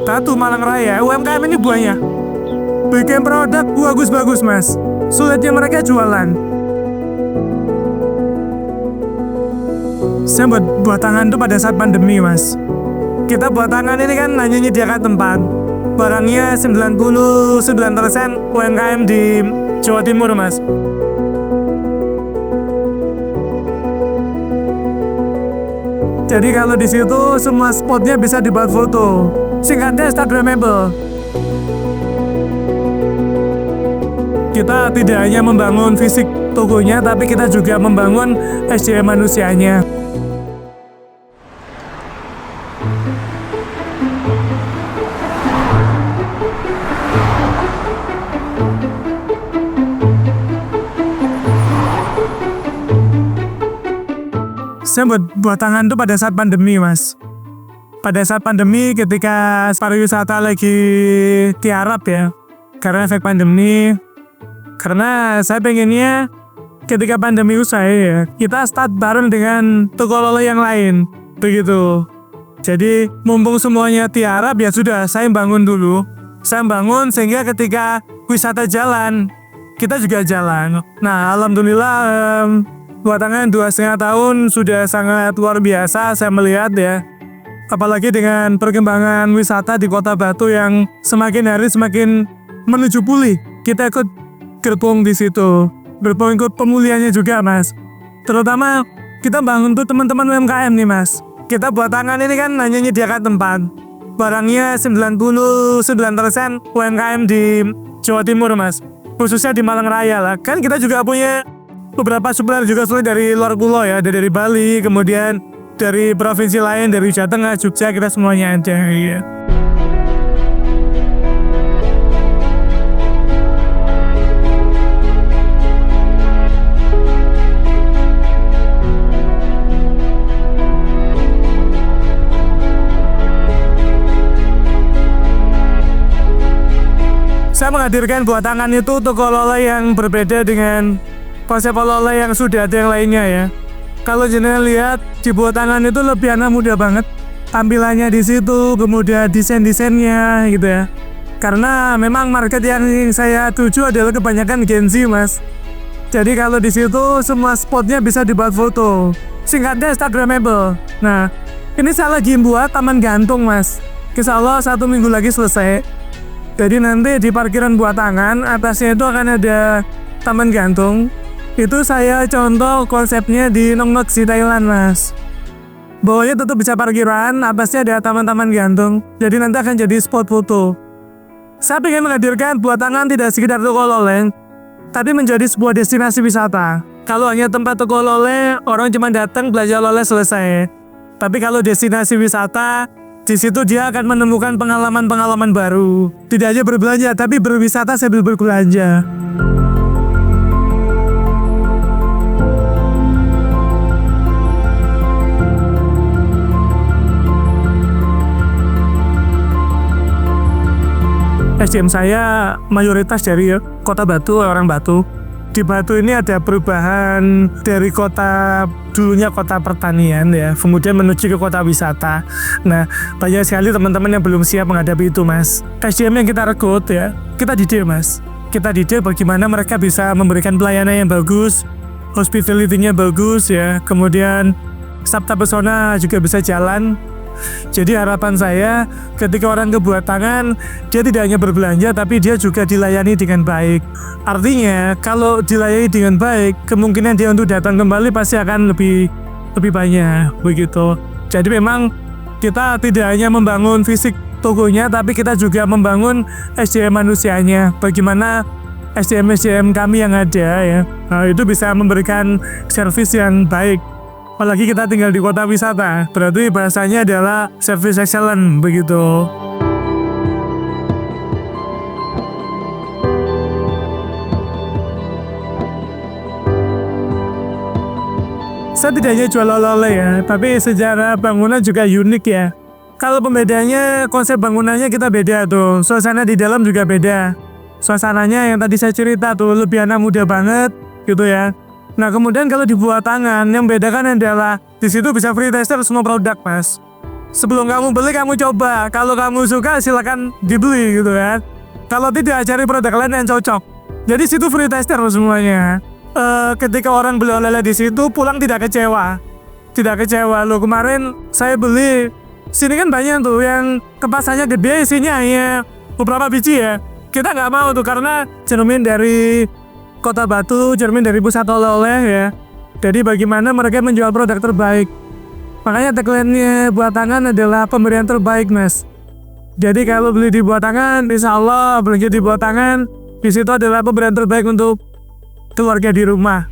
Batu Malang Raya, UMKM ini banyak. Bikin produk bagus-bagus mas. Sulitnya mereka jualan. Saya buat tangan tuh pada saat pandemi mas. Kita buat tangan ini kan hanya menyediakan tempat. Barangnya 99% UMKM di Jawa Timur mas. Jadi kalau di situ semua spotnya bisa dibuat foto. Singkatnya Instagramable. Kita tidak hanya membangun fisik tokonya, tapi kita juga membangun SDM manusianya. Saya buat tangan tuh pada saat pandemi mas. Pada saat pandemi ketika pariwisata lagi tiarap ya, karena efek pandemi. Karena saya pengennya ketika pandemi usai ya, kita start bareng dengan toko lolo yang lain, begitu. Jadi mumpung semuanya tiarap ya sudah, saya bangun dulu. Saya bangun sehingga ketika wisata jalan, kita juga jalan. Nah alhamdulillah buat tangan 2,5 tahun sudah sangat luar biasa saya melihat ya. Apalagi dengan perkembangan wisata di Kota Batu yang semakin hari semakin menuju pulih. Kita ikut gerbong di situ. Gerbong ikut pemulihannya juga mas. Terutama kita bangun tuh teman-teman UMKM nih mas. Kita buat tangan ini kan hanya menyediakan tempat. Barangnya 99% UMKM di Jawa Timur mas. Khususnya di Malang Raya lah. Kan kita juga punya beberapa supplier juga dari luar pulau ya. Dari Bali, kemudian dari provinsi lain, dari Jawa Tengah, Jogja, kita semuanya ada ya. Saya menghadirkan buat tangan itu toko oleh yang berbeda dengan konsep oleh yang sudah ada yang lainnya ya. Kalau jenengan lihat di buat tangan itu lebih anak muda banget. Tampilannya di situ, kemudian desain-desainnya gitu ya. Karena memang market yang saya tuju adalah kebanyakan Gen Z mas. Jadi kalau di situ semua spotnya bisa dibuat foto. Singkatnya Instagramable. Nah, ini saya lagi buat taman gantung mas. Insya Allah 1 minggu lagi selesai. Jadi nanti di parkiran buat tangan atasnya itu akan ada taman gantung. Itu saya contoh konsepnya di Nong Not Si Thailand mas. Bawahnya tetap bisa parkiran, atasnya ada taman-taman gantung. Jadi nanti akan jadi spot foto. Saya ingin menghadirkan buat tangan tidak sekedar toko oleh, tapi menjadi sebuah destinasi wisata. Kalau hanya tempat toko oleh, orang cuma datang belanja oleh selesai. Tapi kalau destinasi wisata, di situ dia akan menemukan pengalaman-pengalaman baru. Tidak hanya berbelanja, tapi berwisata sambil berbelanja. SDM saya mayoritas dari Kota Batu, orang Batu. Di Batu ini ada perubahan dari kota dulunya kota pertanian ya, kemudian menuju ke kota wisata. Nah, banyak sekali teman-teman yang belum siap menghadapi itu mas. SDM yang kita rekrut ya, kita didik mas. Kita didik bagaimana mereka bisa memberikan pelayanan yang bagus, hospitality-nya bagus ya, kemudian sabta pesona juga bisa jalan. Jadi harapan saya ketika orang kebuat tangan, dia tidak hanya berbelanja tapi dia juga dilayani dengan baik. Artinya kalau dilayani dengan baik, kemungkinan dia untuk datang kembali pasti akan lebih banyak begitu. Jadi memang kita tidak hanya membangun fisik tokonya, tapi kita juga membangun SDM manusianya. Bagaimana SDM kami yang ada ya, nah, itu bisa memberikan servis yang baik. Apalagi kita tinggal di kota wisata, berarti bahasanya adalah service excellent begitu. Saya tidak hanya jual oleh-oleh ya, tapi secara bangunan juga unik ya. Kalau pembedanya, konsep bangunannya kita beda tuh, suasana di dalam juga beda. Suasananya yang tadi saya cerita tuh lebih anak muda banget gitu ya. Nah kemudian kalau dibuat tangan, yang bedakan adalah di situ bisa free tester semua produk mas. Sebelum kamu beli, kamu coba. Kalau kamu suka, silakan dibeli gitu kan. Kalau tidak, cari produk lain yang cocok. Jadi situ free tester semuanya. Ketika orang beli oleh-oleh di situ, pulang tidak kecewa. Tidak kecewa. Loh, kemarin saya beli, sini kan banyak tuh yang kemasannya gede, isinya hanya beberapa biji ya. Kita nggak mau tuh, karena cermin dari Kota Batu, cermin dari pusat oleh-oleh ya. Jadi bagaimana mereka menjual produk terbaik. Makanya tagline-nya Buat Tangan adalah pemberian terbaik, Mas. Jadi kalau beli di Buat Tangan, insya Allah belanja di Buat Tangan, di situ adalah pemberian terbaik untuk keluarga di rumah.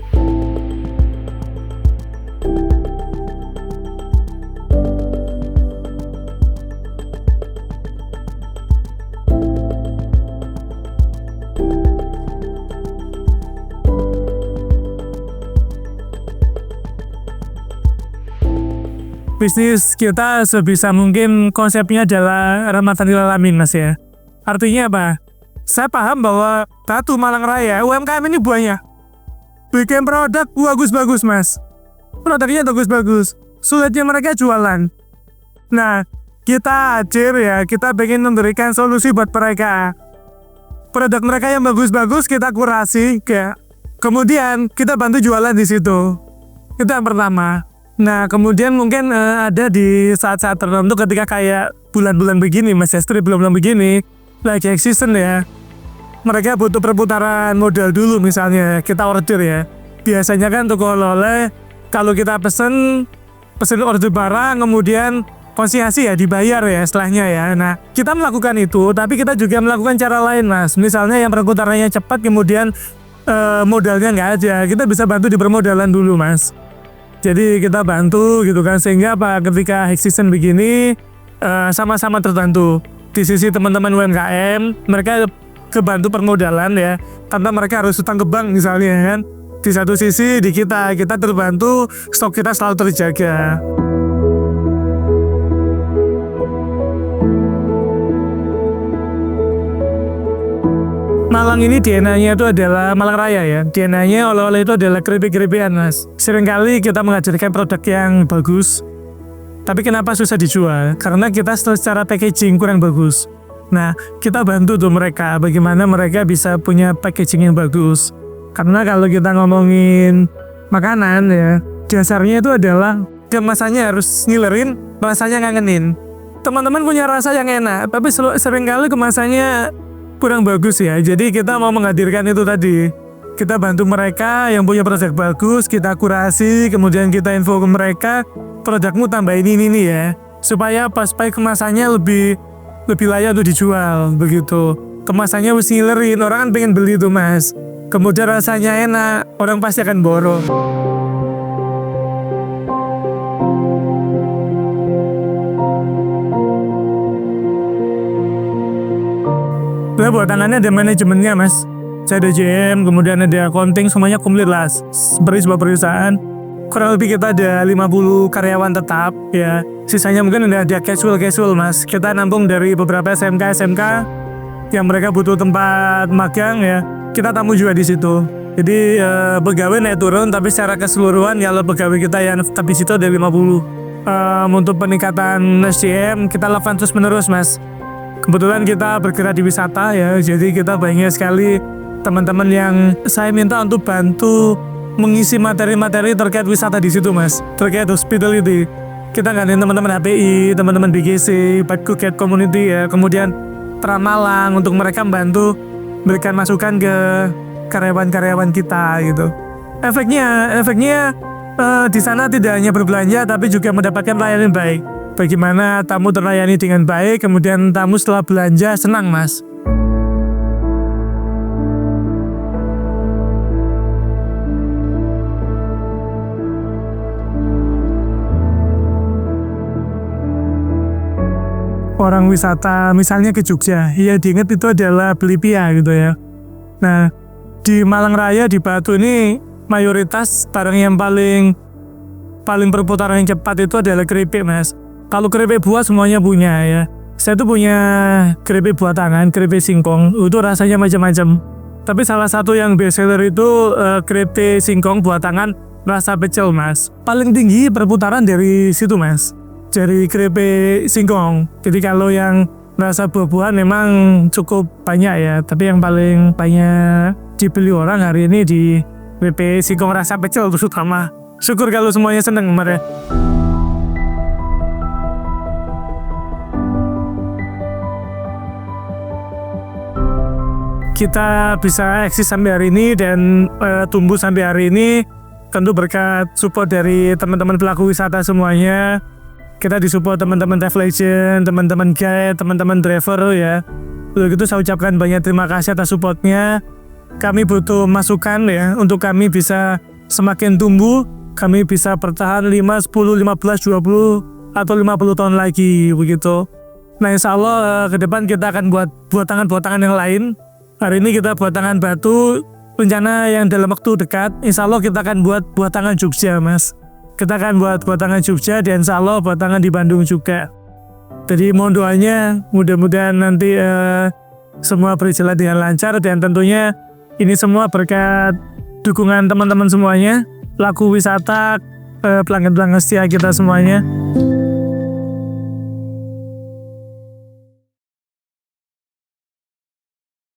Bisnis kita sebisa mungkin konsepnya adalah rahmatan lil alamin, Mas ya. Artinya apa? Saya paham bahwa Batu Malang Raya, UMKM ini banyak. Bikin produk bagus-bagus, Mas. Produknya bagus-bagus. Sulitnya mereka jualan. Nah, kita hadir ya, kita pengen memberikan solusi buat mereka. Produk mereka yang bagus-bagus kita kurasi, ya. Kemudian kita bantu jualan di situ. Itu yang pertama. Nah, kemudian mungkin ada di saat-saat tertentu ketika kayak bulan-bulan begini, Mas Yastri, bulan-bulan begini, lagi season ya. Mereka butuh perputaran modal dulu misalnya, kita order ya. Biasanya kan toko oleh-oleh, kalau kita pesen order barang, kemudian konsinyasi ya, dibayar ya setelahnya ya. Nah, kita melakukan itu, tapi kita juga melakukan cara lain, Mas. Misalnya yang perputarannya cepat, kemudian modalnya nggak ada, kita bisa bantu di permodalan dulu, Mas. Jadi kita bantu gitu kan, sehingga apa, ketika high season begini sama-sama terbantu. Di sisi teman-teman UMKM, mereka kebantu permodalan ya, tanpa mereka harus utang ke bank misalnya kan. Di satu sisi di kita terbantu, stok kita selalu terjaga. Malang ini DNA-nya itu adalah Malang Raya ya. DNA-nya oleh-oleh itu adalah keripik-keripikan, Mas. Seringkali kita mengajarkan produk yang bagus, tapi kenapa susah dijual? Karena kita secara packaging kurang bagus. Nah, kita bantu tuh mereka, bagaimana mereka bisa punya packaging yang bagus. Karena kalau kita ngomongin makanan ya, dasarnya itu adalah kemasannya harus ngilerin, rasanya ngangenin. Teman-teman punya rasa yang enak, tapi seringkali kemasannya kurang bagus ya. Jadi kita mau menghadirkan itu tadi. Kita bantu mereka yang punya produk bagus, kita kurasi, kemudian kita info ke mereka, produkmu tambah ini ya. Supaya supaya kemasannya lebih layak untuk dijual begitu. Kemasannya harus ngilerin, orang kan pengen beli tuh, Mas. Kemudian rasanya enak, orang pasti akan borong. Nah, Buat Tangannya ada manajemennya, Mas. Saya ada GM, kemudian ada accounting, semuanya komplit lah. Seperti sebuah perusahaan. Kurang lebih kita ada 50 karyawan tetap ya. Sisanya mungkin ada casual, Mas. Kita nampung dari beberapa SMK yang mereka butuh tempat magang ya. Kita tamu juga di situ. Jadi pegawai naik turun, tapi secara keseluruhan kalau pegawai kita yang tetap di situ ada 50. Untuk peningkatan SDM kita lakukan terus menerus, Mas. Kebetulan kita bergerak di wisata ya, jadi kita banyak sekali teman-teman yang saya minta untuk bantu mengisi materi-materi terkait wisata di situ, Mas. Terkait hospitality. Kita ngadain teman-teman HPI, teman-teman BGC, Phuket Community ya, kemudian Trans Malang untuk mereka membantu berikan masukan ke karyawan-karyawan kita gitu. Efeknya di sana tidak hanya berbelanja tapi juga mendapatkan pelayanan yang baik. Bagaimana tamu terlayani dengan baik, kemudian tamu setelah belanja senang, Mas. Orang wisata misalnya ke Jogja, ya diingat itu adalah Belipia gitu ya. Nah, di Malang Raya, di Batu ini mayoritas barang yang paling perputaran yang cepat itu adalah keripik, Mas. Kalau keripik buah semuanya punya ya. Saya tuh punya keripik buat tangan, keripik singkong, itu rasanya macam-macam. Tapi salah satu yang best seller itu keripik singkong buat tangan rasa pecel, Mas. Paling tinggi perputaran dari situ, Mas. dari keripik singkong. Jadi kalau yang rasa buah-buahan memang cukup banyak ya, tapi yang paling banyak dibeli orang hari ini di keripik singkong rasa pecel terutama. Syukur kalau semuanya seneng kemarin. Kita bisa eksis sampai hari ini dan tumbuh sampai hari ini tentu berkat support dari teman-teman pelaku wisata semuanya. Kita disupport teman-teman travel agent, teman-teman guide, teman-teman driver ya. Untuk itu saya ucapkan banyak terima kasih atas supportnya. Kami butuh masukan ya untuk kami bisa semakin tumbuh, kami bisa bertahan 5, 10, 15, 20 atau 50 tahun lagi begitu. Nah, insya Allah ke depan kita akan buat tangan yang lain. Hari ini kita buat tangan batu, rencana yang dalam waktu dekat, insya Allah kita akan buat tangan Jogja, Mas. Kita akan buat tangan Jogja dan insya Allah buat tangan di Bandung juga. Jadi mohon doanya, mudah-mudahan nanti semua berjalan dengan lancar dan tentunya ini semua berkat dukungan teman-teman semuanya, pelaku wisata, pelanggan-pelanggan setia kita semuanya.